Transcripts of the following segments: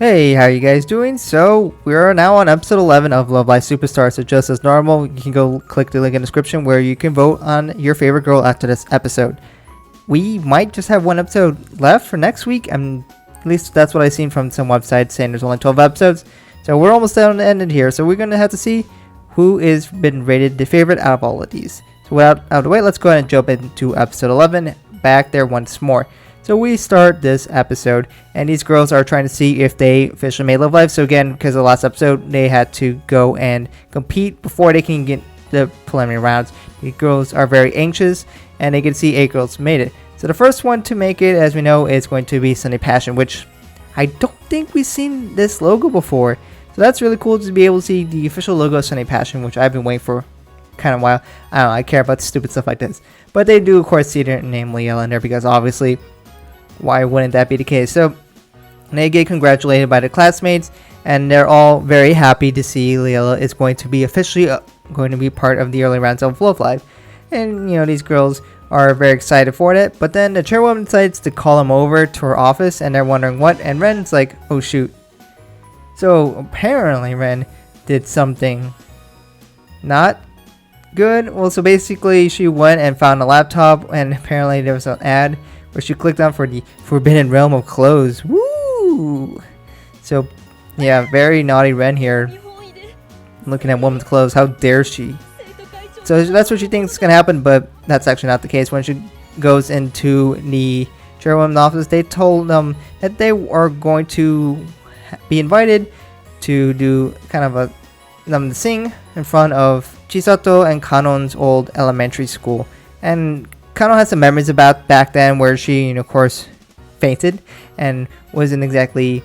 Hey, how you guys doing? So, we're now on episode 11 of Love Live Superstar. So just as normal, you can go click the link in the description where you can vote on your favorite girl after this episode. We might just have one episode left for next week, and at least that's what I've seen from some websites saying there's only 12 episodes. So we're almost down to the end here. So we're going to have to see who is been rated the favorite out of all of these. So without out of the way, let's go ahead and jump into episode 11, back there once more. So we start this episode, and these girls are trying to see if they officially made Love Live. So again, because of the last episode, they had to go and compete before they can get the preliminary rounds. The girls are very anxious, and they can see 8 girls made it. So the first one to make it, as we know, is going to be Sunday Passion, which I don't think we've seen this logo before. So that's really cool to be able to see the official logo of Sunday Passion, which I've been waiting for kind of a while. I don't know, I care about stupid stuff like this. But they do, of course, see their name Leela in there because obviously, why wouldn't that be the case? So they get congratulated by the classmates, and they're all very happy to see Leela is going to be officially going to be part of the early rounds of Love Live. And you know, these girls are very excited for it. But then the chairwoman decides to call them over to her office, and they're wondering what. And Ren's like, "Oh shoot!" So apparently Ren did something not good. Well, so basically she went and found a laptop, and apparently there was an ad where she clicked on for the Forbidden Realm of Clothes. Woo! So, yeah, very naughty Ren here. Looking at women's clothes. How dare she? So that's what she thinks is going to happen, but that's actually not the case. When she goes into the chairwoman's office, they told them that they are going to be invited to do kind of them to sing in front of Chisato and Kanon's old elementary school. And Kanon has some memories about back then where she, of course, fainted and wasn't exactly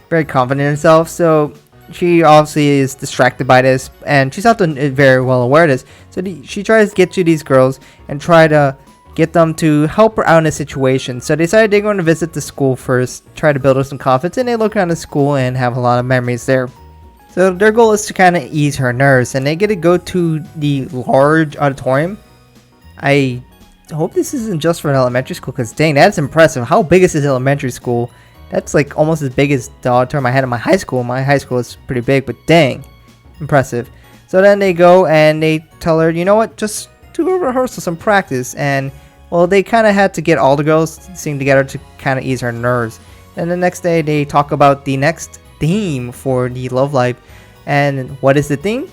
very confident in herself. So she obviously is distracted by this, and Chisato is very well aware of this. So she tries to get to these girls and try to get them to help her out in a situation. So they decided they're going to visit the school first, try to build her some confidence, and they look around the school and have a lot of memories there. So their goal is to kind of ease her nerves, and they get to go to the large auditorium. I hope this isn't just for an elementary school, because dang, that's impressive. How big is this elementary school? That's like almost as big as the auditorium I had in my high school. My high school is pretty big, but dang, impressive. So then they go and they tell her, you know what, just do a rehearsal, some practice. And well, they kind of had to get all the girls to sing together to kind of ease her nerves. And the next day they talk about the next theme for the Love Live. And what is the theme?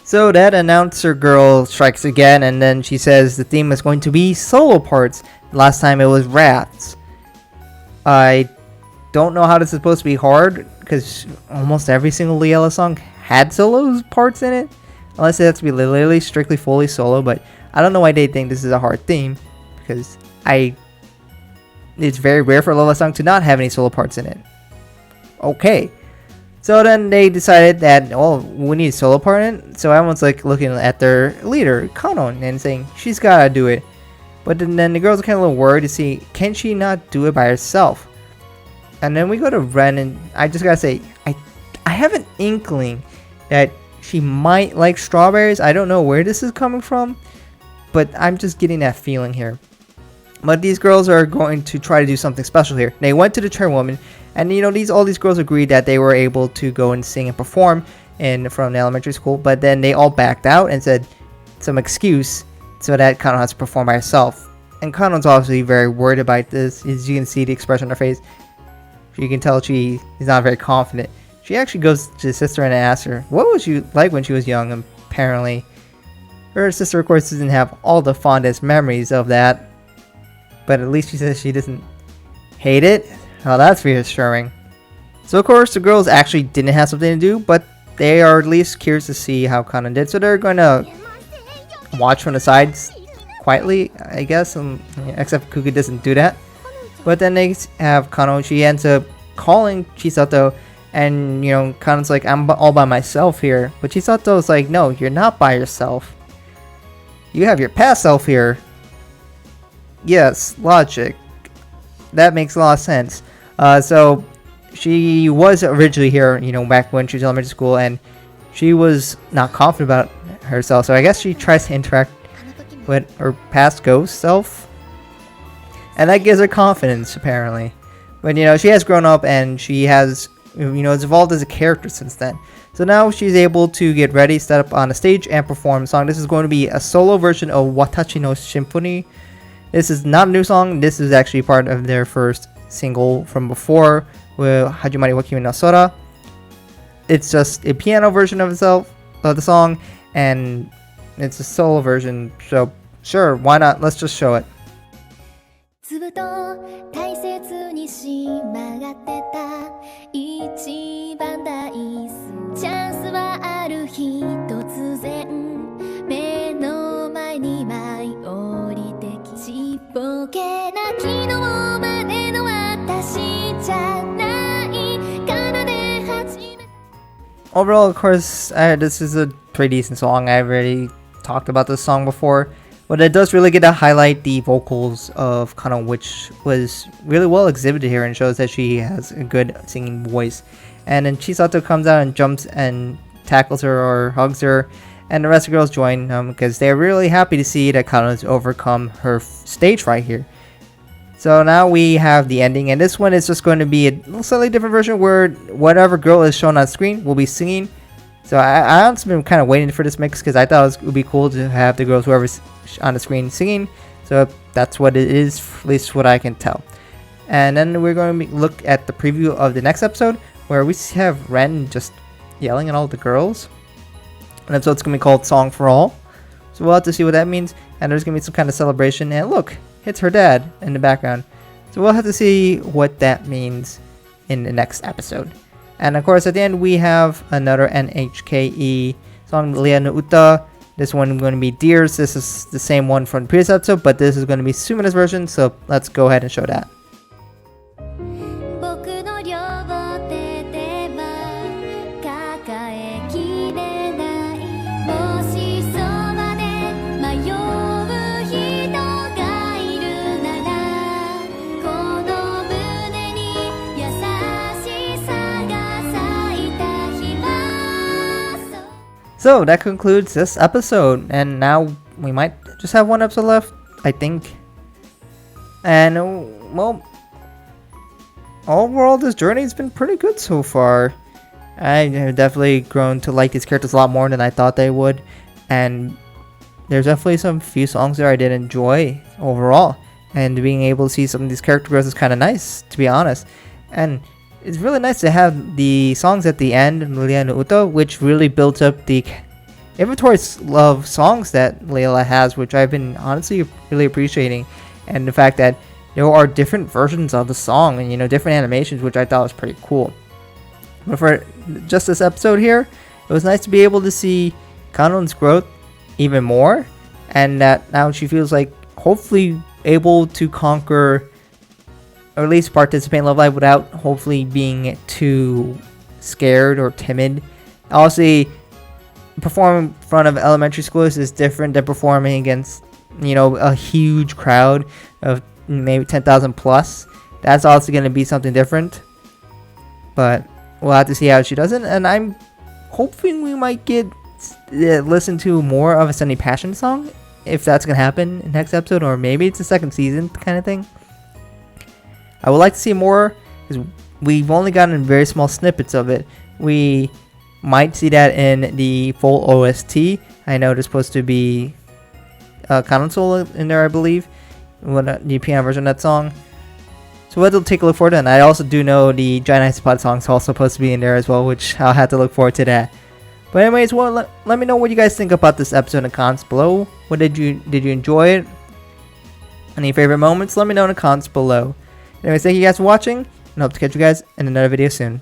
So that announcer girl strikes again, and then she says the theme is going to be solo parts. Last time it was rats. I don't know how this is supposed to be hard, because almost every single Leela song had solo parts in it. Unless it has to be literally strictly fully solo, but I don't know why they think this is a hard theme, because it's very rare for a Leela song to not have any solo parts in it. Okay. So then they decided that, oh, we need a solo part in it. So everyone's like looking at their leader, Kanon, and saying, she's gotta do it. But then the girls are kind of a little worried to see, can she not do it by herself? And then we go to Ren, and I just gotta say, I have an inkling that she might like strawberries. I don't know where this is coming from, but I'm just getting that feeling here. But these girls are going to try to do something special here. They went to the chairwoman, and you know, all these girls agreed that they were able to go and sing and perform in from the elementary school, but then they all backed out and said some excuse so that Kanon has to perform by herself. And Kanon's obviously very worried about this. As you can see the expression on her face, you can tell she is not very confident. She actually goes to his sister and asks her, what was she like when she was young? And apparently her sister, of course, doesn't have all the fondest memories of that, but at least she says she doesn't hate it. Oh, that's reassuring. So of course the girls actually didn't have something to do, but they are at least curious to see how Kanon did. So they're going to watch from the sides quietly, I guess, except Kuki doesn't do that. But then they have Kanon. She ends up calling Chisato, and you know, Kanon's like, I'm all by myself here. But Chisato's like, no, you're not by yourself. You have your past self here. Yes, logic. That makes a lot of sense. So she was originally here, you know, back when she was in elementary school, and she was not confident about herself. So I guess she tries to interact with her past ghost self, and that gives her confidence apparently. But you know, she has grown up and she has, you know, has evolved as a character since then. So now she's able to get ready, set up on a stage, and perform a song. This is going to be a solo version of Watashi no Symphony. This is not a new song. This is actually part of their first single from before, with Hajimari wa Kimi no Sora. It's just a piano version of itself, of the song, and it's a solo version. So sure, why not? Let's just show it. ずぶと大切にしまがってた一番大好きチャンスはある日突然目の前に舞い降りてきちっぽけな昨日までの私じゃないからで始め Overall, of course, this is a pretty decent song. I already talked about this song before. But it does really get to highlight the vocals of Kanon, which was really well exhibited here and shows that she has a good singing voice. And then Chisato comes out and jumps and tackles her or hugs her, and the rest of the girls join because they're really happy to see that Kanon has overcome her stage fright here. So now we have the ending, and this one is just going to be a slightly different version where whatever girl is shown on screen will be singing. So I honestly been kind of waiting for this mix because I thought it would be cool to have the girls, whoever's on the screen, singing. So that's what it is, at least what I can tell. And then we're going to look at the preview of the next episode, where we have Ren just yelling at all the girls. And episode's going to be called Song for All. So we'll have to see what that means. And there's going to be some kind of celebration. And look, it's her dad in the background. So we'll have to see what that means in the next episode. And of course, at the end, we have another NHKE song, Lia no Uta. This one going to be Dears. This is the same one from the previous episode, but this is going to be Sumire's version. So let's go ahead and show that. 僕の両手では抱えきれないもしそばで迷う人がいるならこの胸に優しさが咲いた日は So that concludes this episode, and now we might just have one episode left, I think. And well, overall, this journey has been pretty good so far. I have definitely grown to like these characters a lot more than I thought they would, and there's definitely some few songs there I did enjoy overall, and being able to see some of these character growth is kind of nice, to be honest. And it's really nice to have the songs at the end, Lia no Uta, which really builds up the inventory of songs that Layla has, which I've been honestly really appreciating, and the fact that there are different versions of the song and, you know, different animations, which I thought was pretty cool. But for just this episode here, it was nice to be able to see Kanon's growth even more, and that now she feels like hopefully able to conquer, or at least participate in Love Live without hopefully being too scared or timid. Obviously, performing in front of elementary schools is different than performing against, you know, a huge crowd of maybe 10,000 plus. That's also going to be something different, but we'll have to see how she does it. And I'm hoping we might get listen to more of a Sunny Passion song, if that's going to happen in next episode, or maybe it's a second season kind of thing. I would like to see more, because we've only gotten very small snippets of it. We might see that in the full OST. I know there's supposed to be a Kanon solo in there, I believe, the piano version of that song. So we'll have to take a look forward to that. And I also do know the Giant Ice Pod song is also supposed to be in there as well, which I'll have to look forward to that. But anyways, well, let me know what you guys think about this episode in the comments below. What did you enjoy it? Any favorite moments? Let me know in the comments below. Anyways, thank you guys for watching, and hope to catch you guys in another video soon.